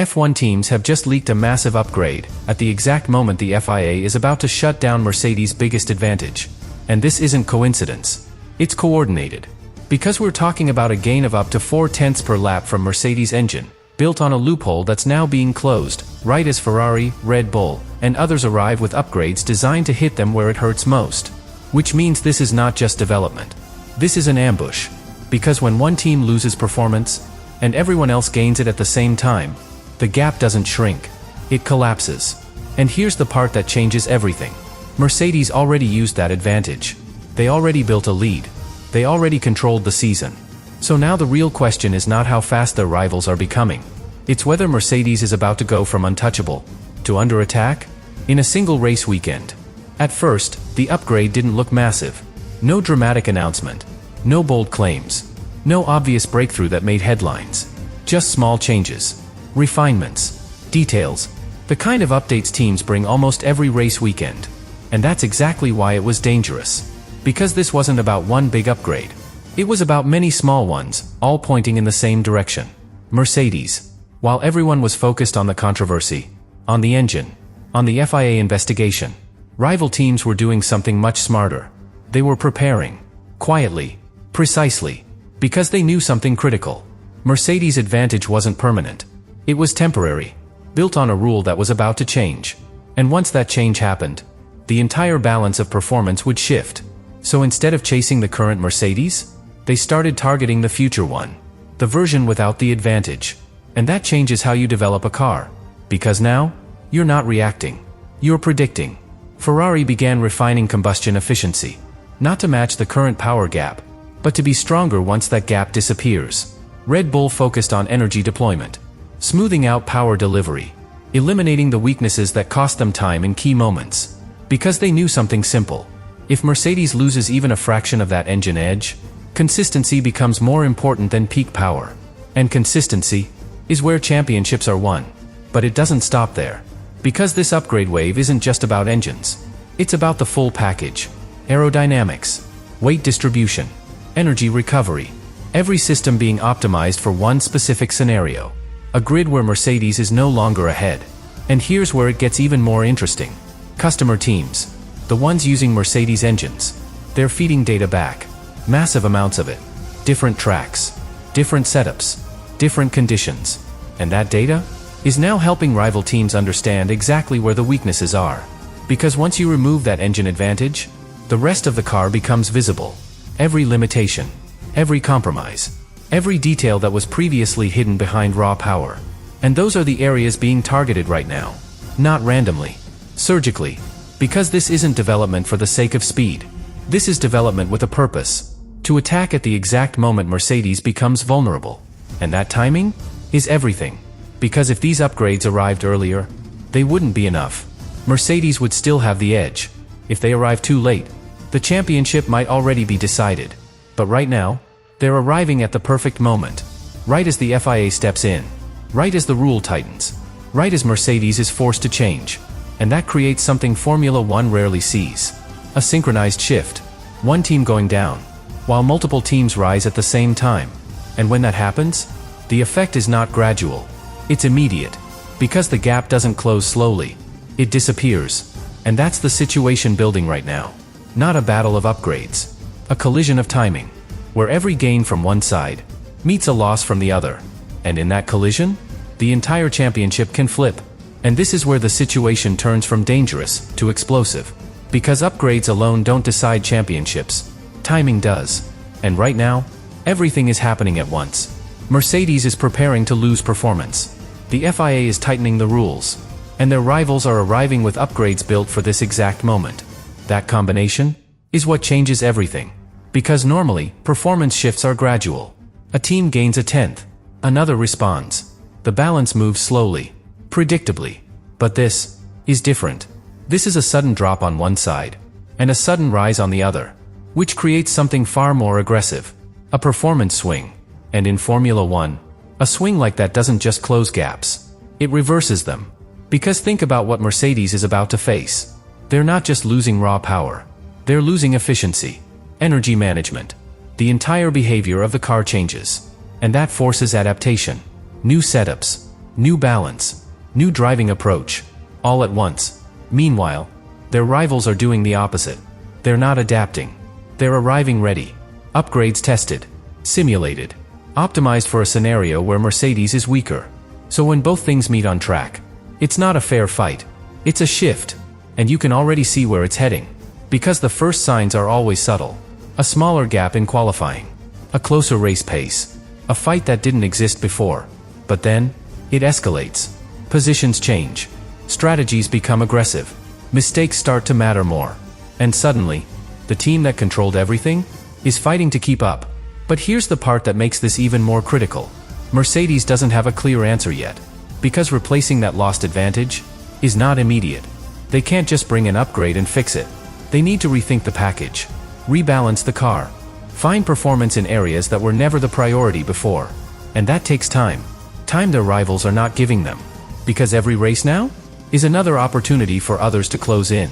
F1 teams have just leaked a massive upgrade, at the exact moment the FIA is about to shut down Mercedes' biggest advantage. And this isn't coincidence. It's coordinated. Because we're talking about a gain of up to 0.4 per lap from Mercedes' engine, built on a loophole that's now being closed, right as Ferrari, Red Bull, and others arrive with upgrades designed to hit them where it hurts most. Which means this is not just development. This is an ambush. Because when one team loses performance, and everyone else gains it at the same time, the gap doesn't shrink. It collapses. And here's the part that changes everything. Mercedes already used that advantage. They already built a lead. They already controlled the season. So now the real question is not how fast their rivals are becoming. It's whether Mercedes is about to go from untouchable to under attack in a single race weekend. At first, the upgrade didn't look massive. No dramatic announcement. No bold claims. No obvious breakthrough that made headlines. Just small changes. Refinements. Details. The kind of updates teams bring almost every race weekend. And that's exactly why it was dangerous. Because this wasn't about one big upgrade. It was about many small ones, all pointing in the same direction. Mercedes. While everyone was focused on the controversy, on the engine, on the FIA investigation, rival teams were doing something much smarter. They were preparing. Quietly. Precisely. Because they knew something critical. Mercedes' advantage wasn't permanent. It was temporary. Built on a rule that was about to change. And once that change happened, the entire balance of performance would shift. So instead of chasing the current Mercedes, they started targeting the future one. The version without the advantage. And that changes how you develop a car. Because now, you're not reacting. You're predicting. Ferrari began refining combustion efficiency. Not to match the current power gap, but to be stronger once that gap disappears. Red Bull focused on energy deployment. Smoothing out power delivery. Eliminating the weaknesses that cost them time in key moments. Because they knew something simple. If Mercedes loses even a fraction of that engine edge, consistency becomes more important than peak power. And consistency is where championships are won. But it doesn't stop there. Because this upgrade wave isn't just about engines. It's about the full package. Aerodynamics, weight distribution, energy recovery. Every system being optimized for one specific scenario. A grid where Mercedes is no longer ahead. And here's where it gets even more interesting. Customer teams. The ones using Mercedes engines. They're feeding data back. Massive amounts of it. Different tracks. Different setups. Different conditions. And that data is now helping rival teams understand exactly where the weaknesses are. Because once you remove that engine advantage, the rest of the car becomes visible. Every limitation. Every compromise. Every detail that was previously hidden behind raw power. And those are the areas being targeted right now. Not randomly. Surgically. Because this isn't development for the sake of speed. This is development with a purpose. To attack at the exact moment Mercedes becomes vulnerable. And that timing is everything. Because if these upgrades arrived earlier, they wouldn't be enough. Mercedes would still have the edge. If they arrive too late, the championship might already be decided. But right now, they're arriving at the perfect moment. Right as the FIA steps in. Right as the rule tightens. Right as Mercedes is forced to change. And that creates something Formula One rarely sees. A synchronized shift. One team going down, while multiple teams rise at the same time. And when that happens, the effect is not gradual. It's immediate. Because the gap doesn't close slowly. It disappears. And that's the situation building right now. Not a battle of upgrades. A collision of timing. Where every gain from one side meets a loss from the other. And in that collision, the entire championship can flip. And this is where the situation turns from dangerous to explosive. Because upgrades alone don't decide championships. Timing does. And right now, everything is happening at once. Mercedes is preparing to lose performance. The FIA is tightening the rules. And their rivals are arriving with upgrades built for this exact moment. That combination is what changes everything. Because normally, performance shifts are gradual. A team gains a tenth. Another responds. The balance moves slowly. Predictably. But this is different. This is a sudden drop on one side. And a sudden rise on the other. Which creates something far more aggressive. A performance swing. And in Formula One, a swing like that doesn't just close gaps. It reverses them. Because think about what Mercedes is about to face. They're not just losing raw power. They're losing efficiency. Energy management. The entire behavior of the car changes. And that forces adaptation. New setups. new balance, new driving approach, all at once. Meanwhile, their rivals are doing the opposite. They're not adapting. They're arriving ready. Upgrades tested, simulated, optimized for a scenario where Mercedes is weaker. So when both things meet on track, it's not a fair fight. It's a shift, and you can already see where it's heading. Because the first signs are always subtle. A smaller gap in qualifying, a closer race pace, a fight that didn't exist before. But then, it escalates. Positions change. Strategies become aggressive. Mistakes start to matter more. And suddenly, the team that controlled everything is fighting to keep up. But here's the part that makes this even more critical. Mercedes doesn't have a clear answer yet. Because replacing that lost advantage is not immediate. They can't just bring an upgrade and fix it. They need to rethink the package, rebalance the car, find performance in areas that were never the priority before. And that takes time. Time their rivals are not giving them. Because every race now is another opportunity for others to close in.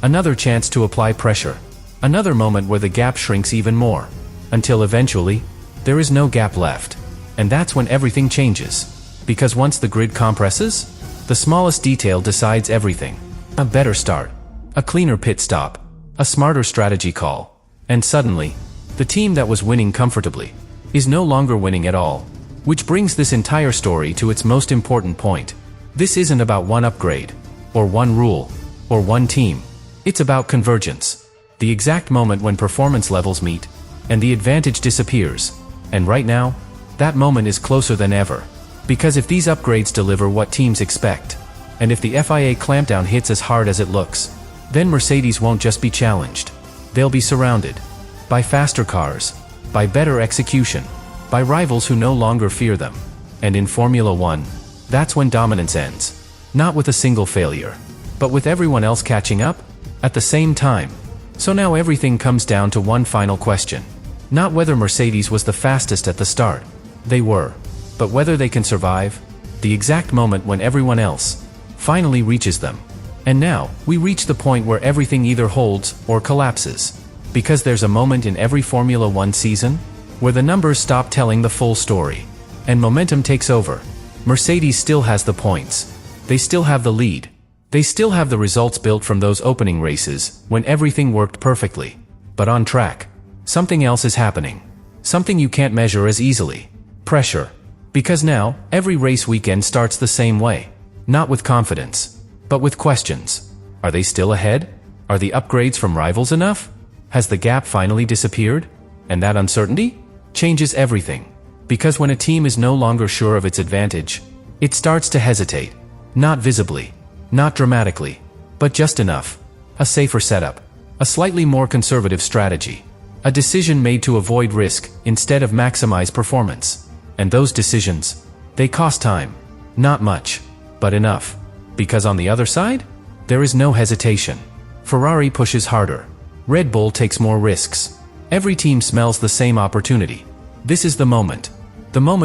Another chance to apply pressure. Another moment where the gap shrinks even more. Until eventually, there is no gap left. And that's when everything changes. Because once the grid compresses, the smallest detail decides everything. A better start, a cleaner pit stop, a smarter strategy call. And suddenly, the team that was winning comfortably is no longer winning at all. Which brings this entire story to its most important point. This isn't about one upgrade, or one rule, or one team. It's about convergence. The exact moment when performance levels meet, and the advantage disappears. And right now, that moment is closer than ever. Because if these upgrades deliver what teams expect, and if the FIA clampdown hits as hard as it looks, then Mercedes won't just be challenged. They'll be surrounded by faster cars, by better execution, by rivals who no longer fear them. And in Formula One, that's when dominance ends. Not with a single failure, but with everyone else catching up at the same time. So now everything comes down to one final question. Not whether Mercedes was the fastest at the start. They were. But whether they can survive the exact moment when everyone else finally reaches them. And now, we reach the point where everything either holds or collapses. Because there's a moment in every Formula One season where the numbers stop telling the full story, and momentum takes over. Mercedes still has the points. They still have the lead. They still have the results built from those opening races when everything worked perfectly. But on track, something else is happening. Something you can't measure as easily. Pressure. Because now, every race weekend starts the same way. Not with confidence, but with questions. Are they still ahead? Are the upgrades from rivals enough? Has the gap finally disappeared? And that uncertainty changes everything. Because when a team is no longer sure of its advantage, it starts to hesitate. Not visibly, not dramatically, but just enough. A safer setup, a slightly more conservative strategy, a decision made to avoid risk instead of maximize performance. And those decisions, they cost time. Not much, but enough. Because on the other side, there is no hesitation. Ferrari pushes harder. Red Bull takes more risks. Every team smells the same opportunity. This is the moment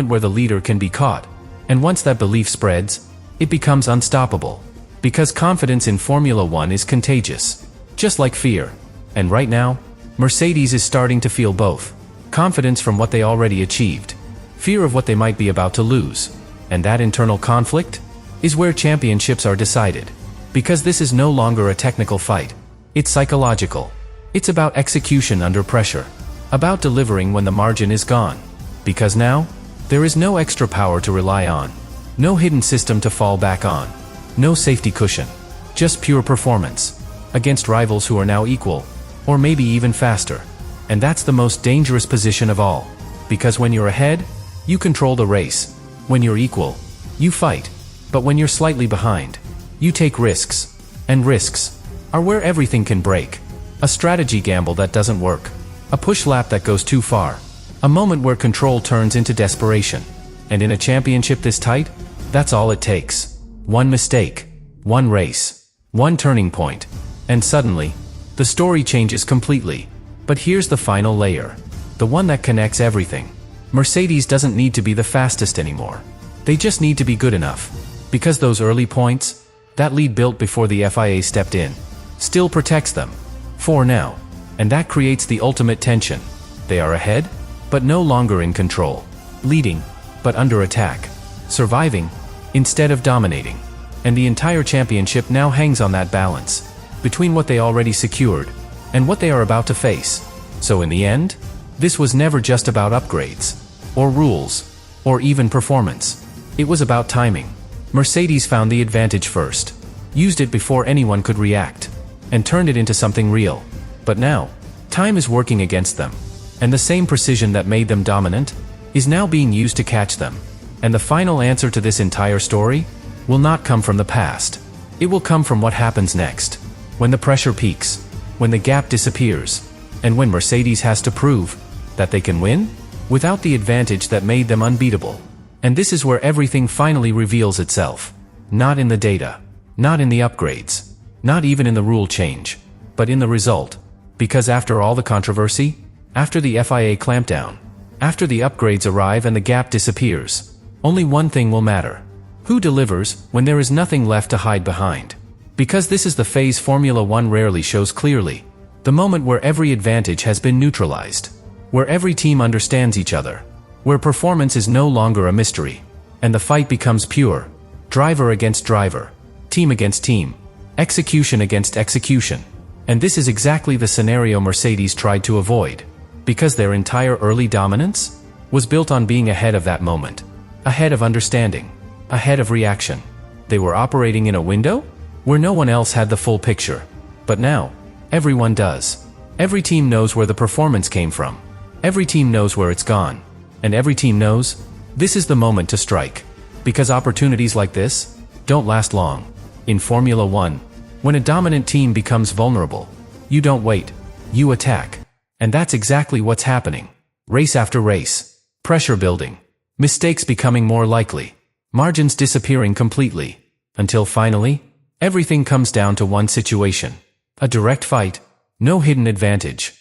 where the leader can be caught. And once that belief spreads, it becomes unstoppable. Because confidence in Formula One is contagious, just like fear. And right now, Mercedes is starting to feel both. Confidence from what they already achieved. Fear of what they might be about to lose. And that internal conflict is where championships are decided. Because this is no longer a technical fight. It's psychological. It's about execution under pressure. About delivering when the margin is gone. Because now, there is no extra power to rely on. No hidden system to fall back on. No safety cushion. Just pure performance. Against rivals who are now equal. Or maybe even faster. And that's the most dangerous position of all. Because when you're ahead, you control the race. When you're equal, you fight. But when you're slightly behind, you take risks. And risks are where everything can break. A strategy gamble that doesn't work. A push lap that goes too far. A moment where control turns into desperation. And in a championship this tight, that's all it takes. One mistake. One race. One turning point. And suddenly, the story changes completely. But here's the final layer. The one that connects everything. Mercedes doesn't need to be the fastest anymore. They just need to be good enough. Because those early points, that lead built before the FIA stepped in, still protects them. For now. And that creates the ultimate tension. They are ahead, but no longer in control. Leading, but under attack. Surviving, instead of dominating. And the entire championship now hangs on that balance, between what they already secured, and what they are about to face. So in the end, this was never just about upgrades, or rules, or even performance. It was about timing. Mercedes found the advantage first, used it before anyone could react, and turned it into something real. But now, time is working against them, and the same precision that made them dominant is now being used to catch them. And the final answer to this entire story will not come from the past. It will come from what happens next, when the pressure peaks, when the gap disappears, and when Mercedes has to prove that they can win without the advantage that made them unbeatable. And this is where everything finally reveals itself. Not in the data, not in the upgrades, not even in the rule change, but in the result. Because after all the controversy, after the FIA clampdown, after the upgrades arrive and the gap disappears, only one thing will matter. Who delivers when there is nothing left to hide behind? Because this is the phase Formula One rarely shows clearly. The moment where every advantage has been neutralized, where every team understands each other, where performance is no longer a mystery, and the fight becomes pure, driver against driver, team against team, execution against execution. And this is exactly the scenario Mercedes tried to avoid, because their entire early dominance was built on being ahead of that moment, ahead of understanding, ahead of reaction. They were operating in a window where no one else had the full picture. But now, everyone does. Every team knows where the performance came from. Every team knows where it's gone. And every team knows this is the moment to strike. Because opportunities like this don't last long. In Formula One, when a dominant team becomes vulnerable, you don't wait, you attack. And that's exactly what's happening. Race after race, pressure building, mistakes becoming more likely, margins disappearing completely, until finally, everything comes down to one situation. A direct fight, no hidden advantage.